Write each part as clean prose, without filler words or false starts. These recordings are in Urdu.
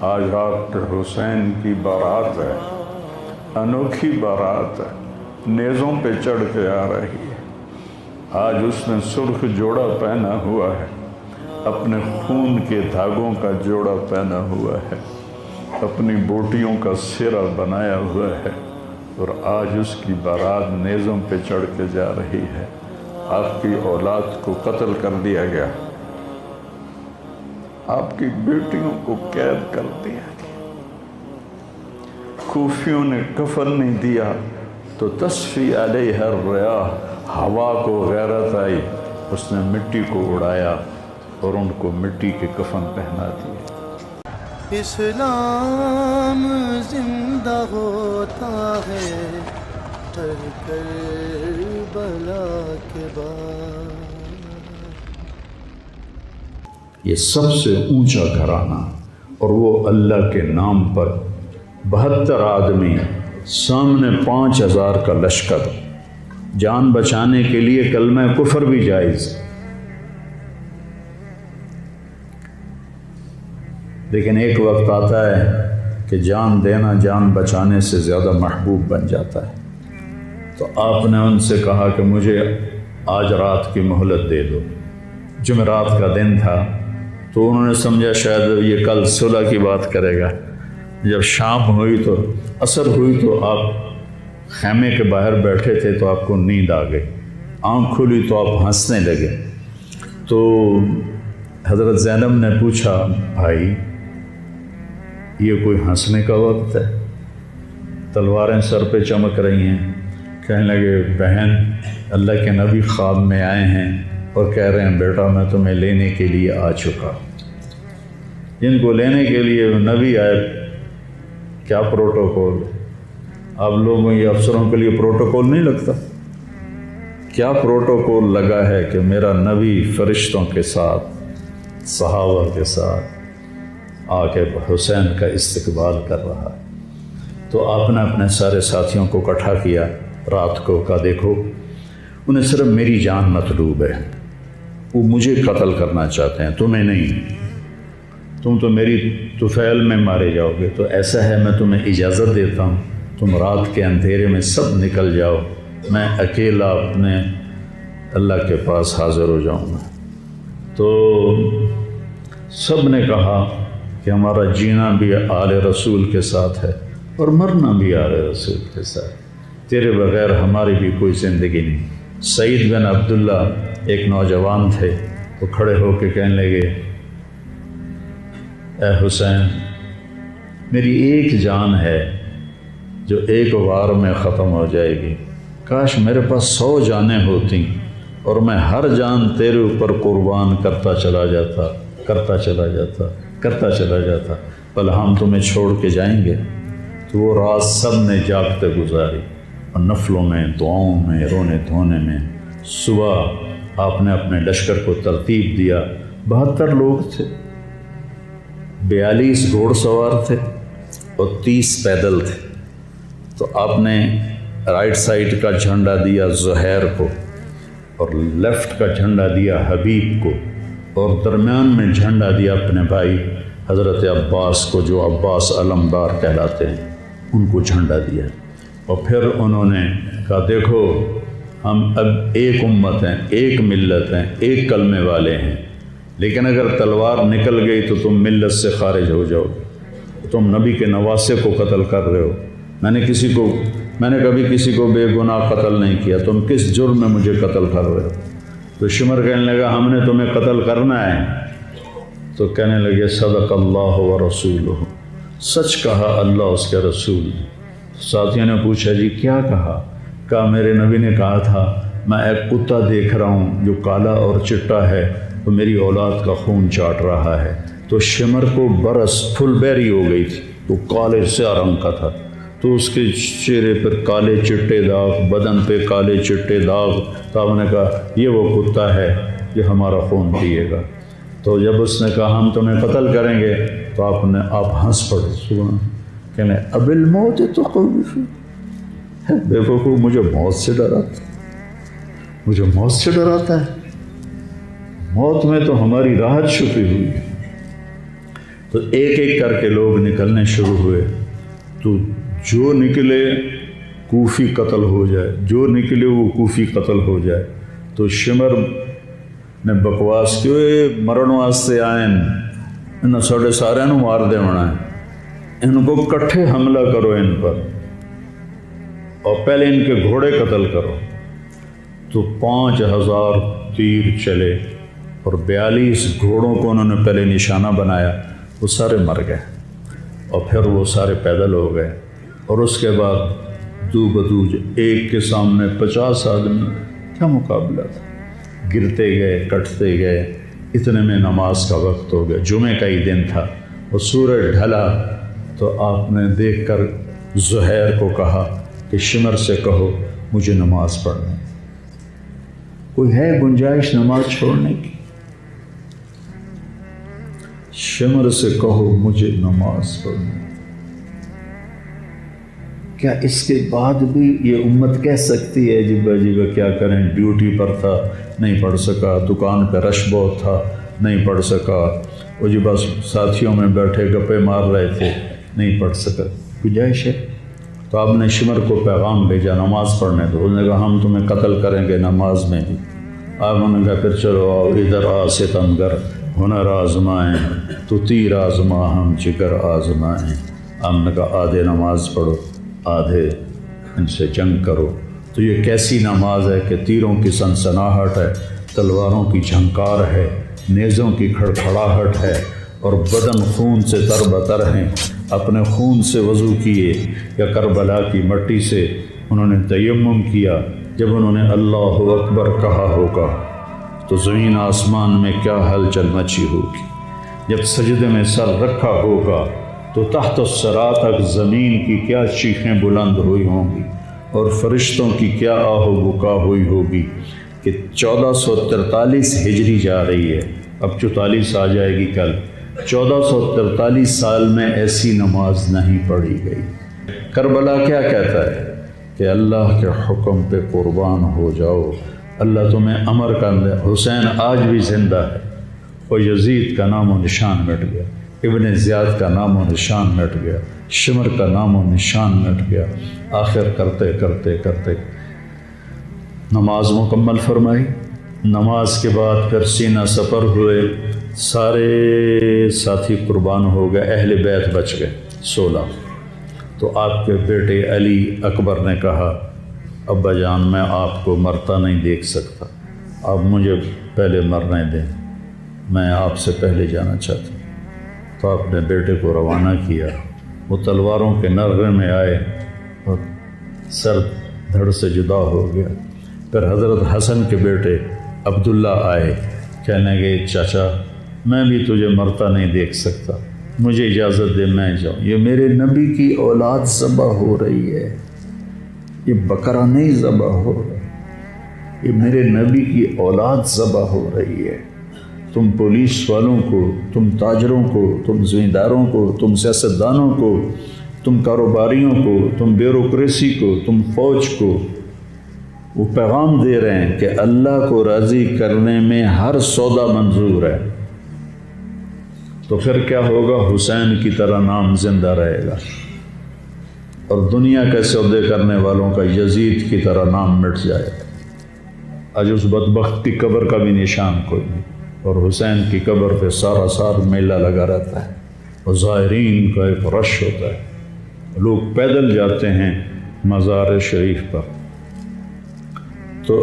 آج رات حسین کی بارات ہے، انوکھی بارات ہے، نیزوں پہ چڑھ کے آ رہی ہے۔ آج اس نے سرخ جوڑا پہنا ہوا ہے، اپنے خون کے دھاگوں کا جوڑا پہنا ہوا ہے، اپنی بوٹیوں کا سرہ بنایا ہوا ہے، اور آج اس کی بارات نیزوں پہ چڑھ کے جا رہی ہے۔ آپ کی اولاد کو قتل کر دیا گیا، آپ کی بیٹیوں کو قید کر دیا گیا، کوفیوں نے کفن نہیں دیا تو تصفی علیہ الریاح، ہوا کو غیرت آئی، اس نے مٹی کو اڑایا اور ان کو مٹی کے کفن پہنا دیا۔ اسلام زندہ ہوتا ہے ہر کربلا کے بعد۔ یہ سب سے اونچا گھرانہ، اور وہ اللہ کے نام پر 72 آدمی، سامنے 5000 کا لشکر، جان بچانے کے لیے کلمہ کفر بھی جائز، لیکن ایک وقت آتا ہے کہ جان دینا جان بچانے سے زیادہ محبوب بن جاتا ہے۔ تو آپ نے ان سے کہا کہ مجھے آج رات کی مہلت دے دو۔ جمعرات کا دن تھا تو انہوں نے سمجھا شاید یہ کل صلح کی بات کرے گا۔ جب شام ہوئی تو عصر ہوئی تو آپ خیمے کے باہر بیٹھے تھے تو آپ کو نیند آ گئی، آنکھ کھلی تو آپ ہنسنے لگے۔ تو حضرت زینب نے پوچھا، بھائی یہ کوئی ہنسنے کا وقت ہے؟ تلواریں سر پہ چمک رہی ہیں۔ کہنے لگے، بہن اللہ کے نبی خواب میں آئے ہیں اور کہہ رہے ہیں بیٹا میں تمہیں لینے کے لیے آ چکا۔ جن کو لینے کے لیے نبی آئے، کیا پروٹوکول؟ آپ لوگوں یہ افسروں کے لیے پروٹوکول نہیں لگتا؟ کیا پروٹوکول لگا ہے کہ میرا نبی فرشتوں کے ساتھ، صحابہ کے ساتھ آ کے حسین کا استقبال کر رہا ہے۔ تو آپ نے اپنے سارے ساتھیوں کو اکٹھا کیا رات کو، کہا دیکھو انہیں صرف میری جان مطلوب ہے، وہ مجھے قتل کرنا چاہتے ہیں، تمہیں نہیں۔ تم تو میری طفیل میں مارے جاؤ گے، تو ایسا ہے میں تمہیں اجازت دیتا ہوں، تم رات کے اندھیرے میں سب نکل جاؤ، میں اکیلا اپنے اللہ کے پاس حاضر ہو جاؤں گا۔ تو سب نے کہا کہ ہمارا جینا بھی آل رسول کے ساتھ ہے اور مرنا بھی آل رسول کے ساتھ، تیرے بغیر ہماری بھی کوئی زندگی نہیں۔ سعید بن عبداللہ ایک نوجوان تھے، وہ کھڑے ہو کے کہنے لگے، اے حسین میری ایک جان ہے جو ایک وار میں ختم ہو جائے گی، کاش میرے پاس 100 جانیں ہوتیں اور میں ہر جان تیرے اوپر قربان کرتا چلا جاتا، بل ہم تمہیں چھوڑ کے جائیں گے۔ تو وہ رات سب نے جاگتے گزاری، اور نفلوں میں، دعاؤں میں، رونے دھونے میں۔ صبح آپ نے اپنے لشکر کو ترتیب دیا، 72 لوگ تھے، 42 گھوڑ سوار تھے اور 30 پیدل تھے۔ تو آپ نے رائٹ سائڈ کا جھنڈا دیا زہیر کو، اور لیفٹ کا جھنڈا دیا حبیب کو، اور درمیان میں جھنڈا دیا اپنے بھائی حضرت عباس کو، جو عباس علمدار کہلاتے ہیں، ان کو جھنڈا دیا۔ اور پھر انہوں نے کہا دیکھو ہم اب ایک امت ہیں، ایک ملت ہیں، ایک کلمے والے ہیں، لیکن اگر تلوار نکل گئی تو تم ملت سے خارج ہو جاؤ گے، تم نبی کے نواسے کو قتل کر رہے ہو، میں نے کبھی کسی کو بے گناہ قتل نہیں کیا، تم کس جرم میں مجھے قتل کر رہے ہو؟ تو شمر کہنے لگا ہم نے تمہیں قتل کرنا ہے۔ تو کہنے لگے صدق اللہ و رسولہ، سچ کہا اللہ اس کے رسول نے۔ ساتھیوں نے پوچھا جی کیا کہا میرے نبی نے کہا تھا میں ایک کتا دیکھ رہا ہوں جو کالا اور چٹا ہے، تو میری اولاد کا خون چاٹ رہا ہے۔ تو شمر کو برس پھل بیری ہو گئی تھی، تو کالے سیاہ رنگ کا تھا، تو اس کے چہرے پر کالے چٹے داغ، بدن پہ کالے چٹے داغ۔ تو آپ نے کہا یہ وہ کتا ہے جو ہمارا خون پیے گا۔ تو جب اس نے کہا ہم تمہیں قتل کریں گے، تو آپ ہنس پڑے، سبحان، کہنے اب الموت تو خوفی، بے وقوف مجھے موت سے ڈراتا ہے، موت میں تو ہماری راحت چھپی ہوئی ہے۔ تو ایک ایک کر کے لوگ نکلنے شروع ہوئے، تو جو نکلے کوفی قتل ہو جائے، جو نکلے وہ کوفی قتل ہو جائے۔ تو شمر نے بکواس کی، مرن واسطے آئے انہوں ساڑھے سارے نو مار دے ہونا ہے، ان کو کٹھے حملہ کرو ان پر، اور پہلے ان کے گھوڑے قتل کرو۔ تو 5000 تیر چلے اور 42 گھوڑوں کو انہوں نے پہلے نشانہ بنایا، وہ سارے مر گئے، اور پھر وہ سارے پیدل ہو گئے۔ اور اس کے بعد دو بدو ایک کے سامنے 50 آدمی، کیا مقابلہ تھا، گرتے گئے کٹتے گئے، اتنے میں نماز کا وقت ہو گیا، جمعے کا ہی دن تھا، اور سورج ڈھلا۔ تو آپ نے دیکھ کر زہیر کو کہا کہ شمر سے کہو مجھے نماز پڑھنے، کوئی ہے گنجائش نماز چھوڑنے کی؟ شمر سے کہو مجھے نماز پڑھنے۔ کیا اس کے بعد بھی یہ امت کہہ سکتی ہے جی باجی کیا کریں، ڈیوٹی پر تھا نہیں پڑھ سکا، دکان پہ رش بہت تھا نہیں پڑھ سکا، وہ جی بس ساتھیوں میں بیٹھے گپے مار رہے تھے نہیں پڑھ سکا، گنجائش ہے؟ تو آپ نے شمر کو پیغام بھیجا نماز پڑھنے دو، انہوں نے کہا ہم تمہیں قتل کریں گے نماز میں بھی۔ آپ نے کہا پھر چلو آؤ ادھر آ ستمگر، ہنر آزمائیں تو تیر آزما ہم جگر آزمائیں۔ آپ نے کہا آدھے نماز پڑھو آدھے ان سے جنگ کرو۔ تو یہ کیسی نماز ہے کہ تیروں کی سنسناہٹ ہے، تلواروں کی جھنکار ہے، نیزوں کی کھڑکھڑاہٹ ہے، اور بدن خون سے تر بتر ہیں، اپنے خون سے وضو کیے یا کربلا کی مٹی سے انہوں نے تیمم کیا۔ جب انہوں نے اللہ اکبر کہا ہوگا تو زمین آسمان میں کیا ہلچل مچی ہوگی، جب سجدے میں سر رکھا ہوگا تو تحت الثری تک زمین کی کیا چیخیں بلند ہوئی ہوں گی، اور فرشتوں کی کیا آہ و بکا ہوئی ہوگی کہ 1443 ہجری جا رہی ہے، اب 44 آ جائے گی کل، 1443 سال میں ایسی نماز نہیں پڑھی گئی۔ کربلا کیا کہتا ہے کہ اللہ کے حکم پہ قربان ہو جاؤ، اللہ تمہیں امر کر دے۔ حسین آج بھی زندہ ہے، اور یزید کا نام و نشان مٹ گیا، ابن زیاد کا نام و نشان مٹ گیا، شمر کا نام و نشان مٹ گیا۔ آخر کرتے کرتے کرتے نماز مکمل فرمائی۔ نماز کے بعد پھر سینہ سپر ہوئے، سارے ساتھی قربان ہو گئے، اہل بیت بچ گئے 16۔ تو آپ کے بیٹے علی اکبر نے کہا ابا جان میں آپ کو مرتا نہیں دیکھ سکتا، آپ مجھے پہلے مرنے دیں، میں آپ سے پہلے جانا چاہتا ہوں۔ تو آپ نے بیٹے کو روانہ کیا، وہ تلواروں کے نغمے میں آئے اور سر دھڑ سے جدا ہو گیا۔ پھر حضرت حسن کے بیٹے عبداللہ آئے، کہنے لگے چاچا میں بھی تجھے مرتا نہیں دیکھ سکتا، مجھے اجازت دے میں جاؤں، یہ میرے نبی کی اولاد ذبح ہو رہی ہے، یہ بکرا نہیں ذبح ہو رہا، یہ میرے نبی کی اولاد ذبح ہو رہی ہے۔ تم پولیس والوں کو، تم تاجروں کو، تم زمینداروں کو، تم سیاستدانوں کو، تم کاروباریوں کو، تم بیوروکریسی کو، تم فوج کو وہ پیغام دے رہے ہیں کہ اللہ کو راضی کرنے میں ہر سودا منظور ہے۔ تو پھر کیا ہوگا؟ حسین کی طرح نام زندہ رہے گا، اور دنیا کے سودے کرنے والوں کا یزید کی طرح نام مٹ جائے گا۔ آج اس بدبخت کی قبر کا بھی نشان کوئی نہیں، اور حسین کی قبر پہ سارا سال میلہ لگا رہتا ہے، اور زائرین کا ایک رش ہوتا ہے، لوگ پیدل جاتے ہیں مزار شریف پر۔ تو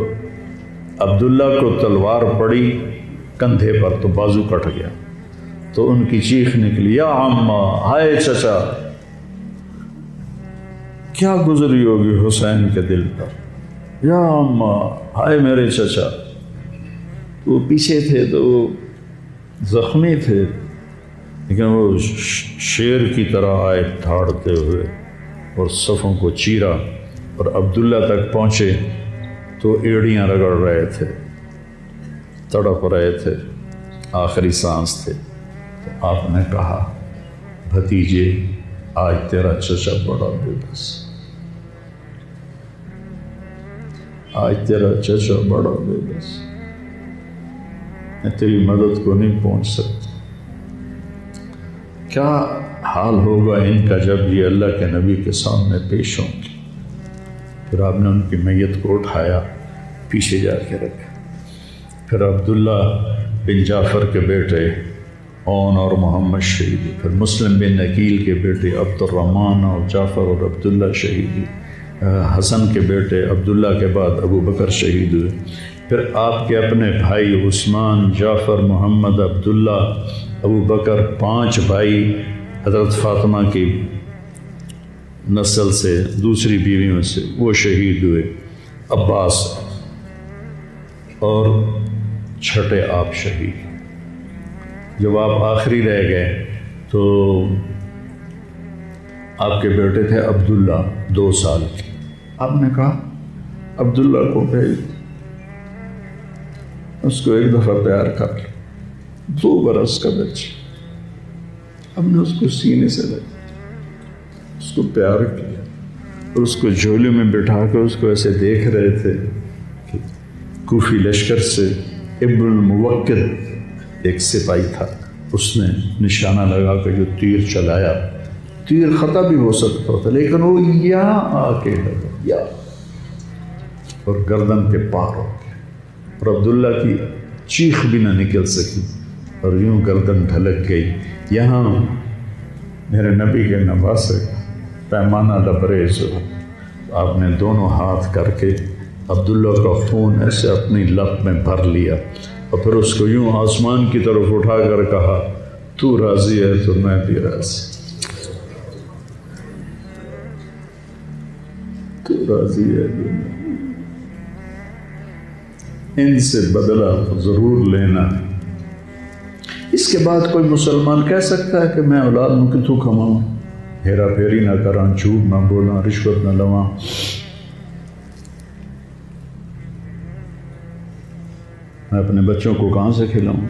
عبداللہ کو تلوار پڑی کندھے پر تو بازو کٹ گیا، تو ان کی چیخ نکلی یا عمّا، ہائے چچا، کیا گزری ہوگی حسین کے دل پر، یا عمّا، ہائے میرے چچا۔ وہ پیچھے تھے تو وہ زخمی تھے، لیکن وہ شیر کی طرح آئے دھاڑتے ہوئے اور صفوں کو چیرا، اور عبداللہ تک پہنچے تو ایڑیاں رگڑ رہے تھے، تڑپ رہے تھے، آخری سانس تھے۔ تو آپ نے کہا بھتیجے آج تیرا چچا بڑا بے بس، آج تیرا چچا بڑا بے بس، میں تیری مدد کو نہیں پہنچ سکتا۔ کیا حال ہوگا ان کا جب یہ اللہ کے نبی کے سامنے پیش ہوں گے۔ پھر آپ نے ان کی میت کو اٹھایا، پیچھے جا کے رکھا۔ پھر عبداللہ بن جعفر کے بیٹے اون اور محمد شہید ہوئے۔ پھر مسلم بن عقیل کے بیٹے عبد الرحمن اور جعفر اور عبداللہ شہید ہوئے۔ حسن کے بیٹے عبداللہ کے بعد ابو بکر شہید ہوئے۔ پھر آپ کے اپنے بھائی عثمان، جعفر، محمد، عبداللہ، ابو بکر، 5 بھائی حضرت فاطمہ کی نسل سے، دوسری بیویوں سے، وہ شہید ہوئے۔ عباس اور چھٹے آپ شہید۔ جب آپ آخری رہ گئے تو آپ کے بیٹے تھے عبداللہ 2 سال کے۔ آپ نے کہا عبداللہ کو بھیج، اس کو ایک دفعہ پیار کر لیا۔ 2 برس کا بچہ، ہم نے اس کو سینے سے لگا، اس کو پیار کیا اور اس کو جھولے میں بٹھا کے اس کو ایسے دیکھ رہے تھے کہ کوفی لشکر سے ابن الموکل ایک سپاہی تھا، اس نے نشانہ لگا کے جو تیر چلایا، تیر خطا بھی ہو سکتا تھا لیکن وہ یہاں آ کے لگا، یا اور گردن کے پار ہو گیا، اور عبداللہ کی چیخ بھی نہ نکل سکی اور یوں گردن ڈھلک گئی۔ یہاں میرے نبی کے نواسے پیمانہ لبریز ہو، آپ نے دونوں ہاتھ کر کے عبداللہ کا خون ایسے اپنی لب میں بھر لیا اور پھر اس کو یوں آسمان کی طرف اٹھا کر کہا، تو راضی ہے تو میں بھی راضی، تو راضی ہے تو میں۔ ان سے بدلہ ضرور لینا۔ اس کے بعد کوئی مسلمان کہہ سکتا ہے کہ میں اولاد میں کتوں کماؤں، ہیرا پھیری نہ کراں، جھوٹ نہ بولاں، رشوت نہ لواں۔ میں اپنے بچوں کو کہاں سے کھلاؤں؟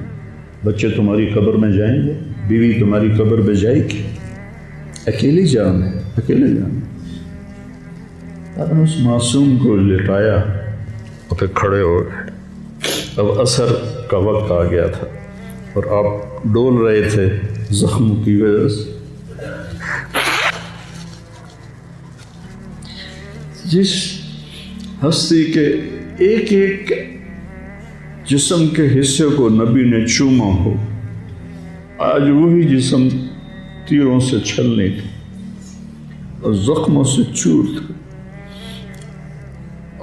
بچے تمہاری قبر میں جائیں گے، بیوی تمہاری قبر میں جائے گی، اکیلی جان ہے، اکیلے جان۔ آپ نے اس معصوم کو لٹایا اور پھر کھڑے ہو گئے۔ اب عصر کا وقت آ گیا تھا اور آپ ڈول رہے تھے زخم کی وجہ سے۔ جس ہستی کے ایک ایک جسم کے حصے کو نبی نے چوما ہو، آج وہی جسم تیروں سے چھلنی تھی اور زخموں سے چور تھا۔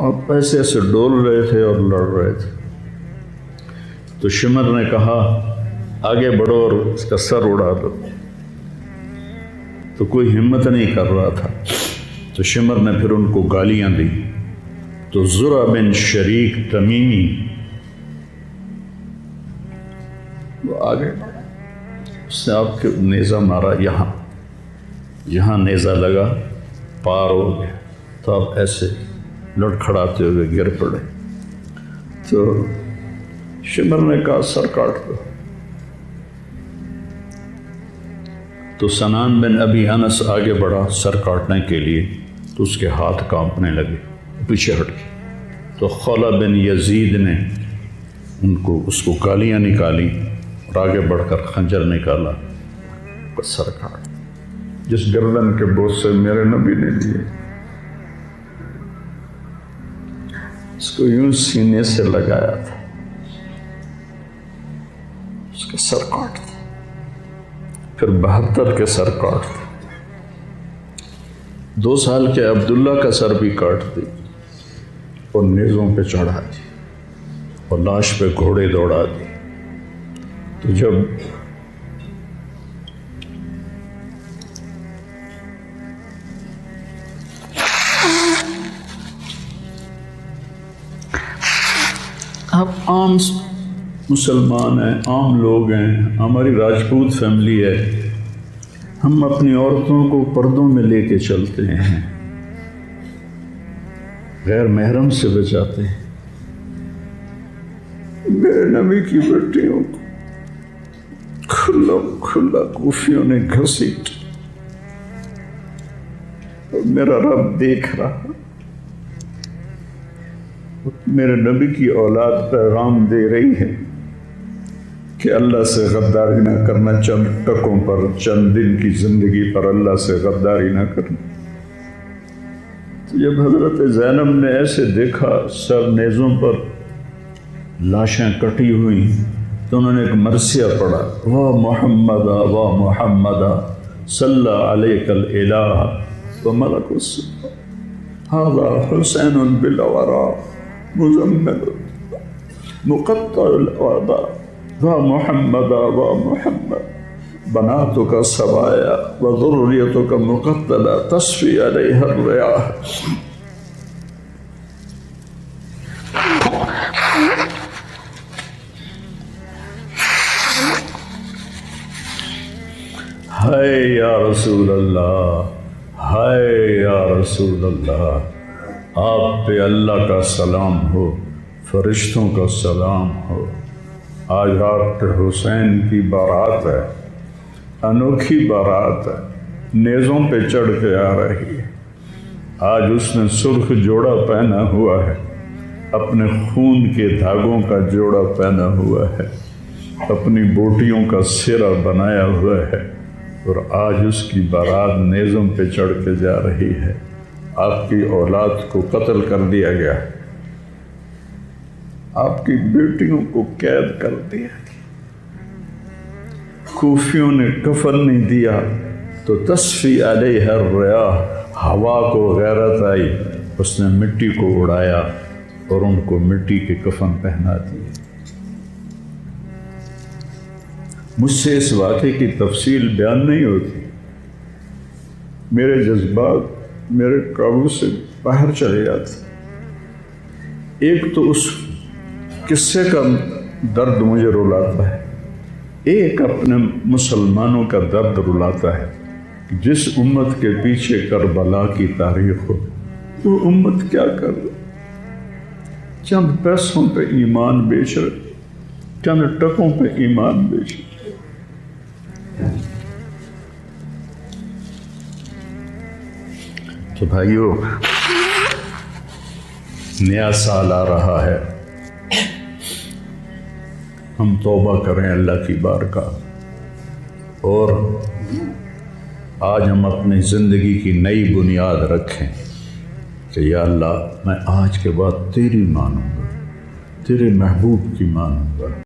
آپ ایسے ایسے ڈول رہے تھے اور لڑ رہے تھے تو شمر نے کہا آگے بڑھو اور اس کا سر اڑا دو، تو کوئی ہمت نہیں کر رہا تھا۔ تو شمر نے پھر ان کو گالیاں دی تو زرع بن شریک تمیمی وہ آگے، اس نے آپ کے نیزہ مارا، یہاں نیزہ لگا، پار ہو گیا، تو آپ ایسے لڑکھڑاتے ہوئے گر پڑے۔ تو شمر نے کہا سر کاٹ دو۔ تو سنان بن ابی انس آگے بڑھا سر کاٹنے کے لیے، تو اس کے ہاتھ کانپنے لگے، پیچھے ہٹ گئے۔ تو خولہ بن یزید نے اس کو گالیاں نکالی اور آگے بڑھ کر خنجر نکالا، سر کاٹ۔ جس گردن کے بوسے میرے نبی نے لیے، اس کو یوں سینے سے لگایا تھا، اس کا سر کاٹ دیا۔ پھر 72 کے سر کاٹ دیا۔ 2 سال کے عبداللہ کا سر بھی کاٹ دی اور نیزوں پہ چڑھا دی اور لاش پہ گھوڑے دوڑا دی۔ تو جب آپ عام مسلمان ہیں، عام لوگ ہیں، ہماری راجپوت فیملی ہے، ہم اپنی عورتوں کو پردوں میں لے کے چلتے ہیں، غیر محرم سے بچاتے ہیں۔ میرے نبی کی بیٹیوں کو کھلا کوفیوں نے گھسیٹ، اور میرا رب دیکھ رہا، میرے نبی کی اولاد پیغام دے رہی ہے کہ اللہ سے غداری نہ کرنا، چند ٹکوں پر، چند دن کی زندگی پر اللہ سے غداری نہ کرنا۔ جب حضرت زینب نے ایسے دیکھا سر نیزوں پر لاشیں کٹی ہوئی تو انہوں نے ایک مرثیہ پڑھا، وا محمدا وا محمدا صلی علیک الالہ وملک السماء ھذا حسین بالورا مزمل مقطع الاعداء وا محمدا وا محمد بناتک سبایا وذریتک مقتلہ تصفی علیہ الریاح۔ ہائے یا رسول اللہ، ہائے یا رسول اللہ، آپ پہ اللہ کا سلام ہو، فرشتوں کا سلام ہو۔ آج ڈاکٹر حسین کی بارات ہے، انوکھی بارات ہے، نیزوں پہ چڑھ کے آ رہی ہے۔ آج اس نے سرخ جوڑا پہنا ہوا ہے، اپنے خون کے دھاگوں کا جوڑا پہنا ہوا ہے، اپنی بوٹیوں کا سرا بنایا ہوا ہے، اور آج اس کی بارات نیزوں پہ چڑھ کے جا رہی ہے۔ آپ کی اولاد کو قتل کر دیا گیا، آپ کی بیٹیوں کو قید کر دیا، کوفیوں نے کفن نہیں دیا تو تصفی علیہ الریاح، ہوا کو غیرت آئی، اس نے مٹی کو اڑایا اور ان کو مٹی کے کفن پہنا دیے۔ مجھ سے اس واقعے کی تفصیل بیان نہیں ہوتی، میرے جذبات میرے قابو سے باہر چلے جاتے۔ ایک تو اس قصے کا درد مجھے رلاتا ہے، ایک اپنے مسلمانوں کا درد رلاتا ہے۔ جس امت کے پیچھے کربلا کی تاریخ ہو، وہ امت کیا کر رہی؟ چند پیسوں پہ ایمان بیچ رہے، چند ٹکوں پہ ایمان بیچ رہے۔ تو بھائیو، نیا سال آ رہا ہے، ہم توبہ کریں اللہ کی بارگاہ، اور آج ہم اپنی زندگی کی نئی بنیاد رکھیں کہ یا اللہ، میں آج کے بعد تیری مانوں گا، تیرے محبوب کی مانوں گا۔